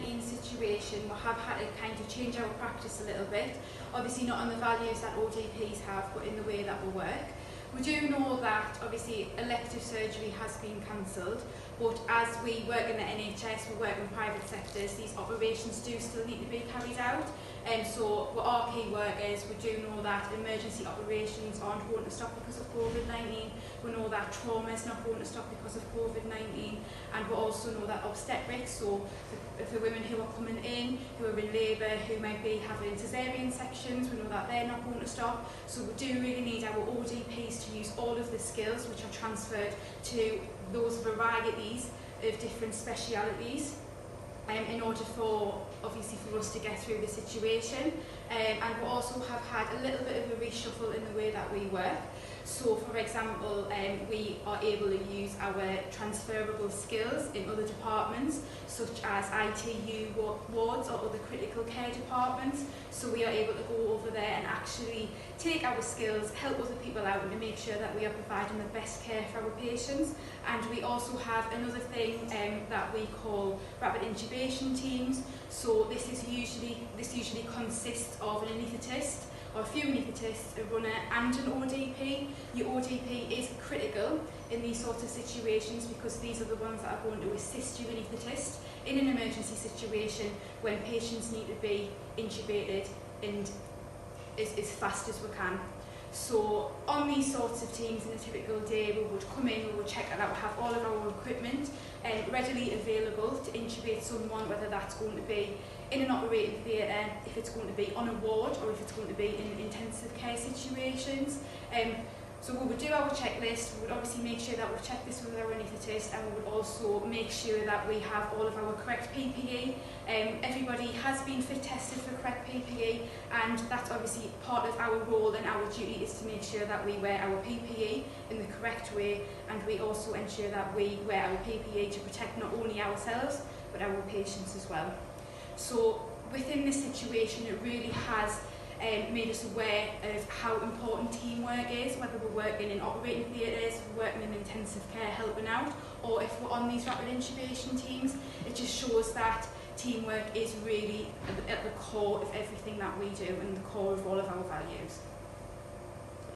COVID-19 situation, we have had to kind of change our practice a little bit. Obviously not on the values that ODPs have, but in the way that we work. We do know that obviously elective surgery has been cancelled, but as we work in the NHS, we work in private sectors, these operations do still need to be carried out. So with our key workers, we do know that emergency operations aren't going to stop because of COVID-19. We know that trauma is not going to stop because of COVID-19, and we also know that obstetrics, so for women who are coming in, who are in labour, who might be having caesarean sections, we know that they're not going to stop. So we do really need our ODPs to use all of the skills which are transferred to those varieties of different specialities in order for, obviously, for us to get through the situation. And we also have had a little bit of a reshuffle in the way that we work. So, for example, we are able to use our transferable skills in other departments, such as ITU wards or other critical care departments. So we are able to go over there and actually take our skills, help other people out, and to make sure that we are providing the best care for our patients. And we also have another thing that we call rapid intubation teams. So this usually consists of an anaesthetist, or a few anaesthetists, a runner and an ODP. Your ODP is critical in these sorts of situations because these are the ones that are going to assist your anaesthetist in an emergency situation when patients need to be intubated and as fast as we can. So on these sorts of teams in a typical day, we would come in, we would check that out, have all of our equipment readily available to intubate someone, whether that's going to be in an operating theatre, if it's going to be on a ward, or if it's going to be in intensive care situations. So we would do our checklist, we would obviously make sure that we've checked this with our anaesthetist, and we would also make sure that we have all of our correct PPE. Everybody has been fit tested for correct PPE, and that's obviously part of our role and our duty is to make sure that we wear our PPE in the correct way, and we also ensure that we wear our PPE to protect not only ourselves but our patients as well. So within this situation, it really has made us aware of how important teamwork is, whether we're working in operating theatres, working in intensive care helping out, or if we're on these rapid intubation teams. It just shows that teamwork is really at the core of everything that we do and the core of all of our values.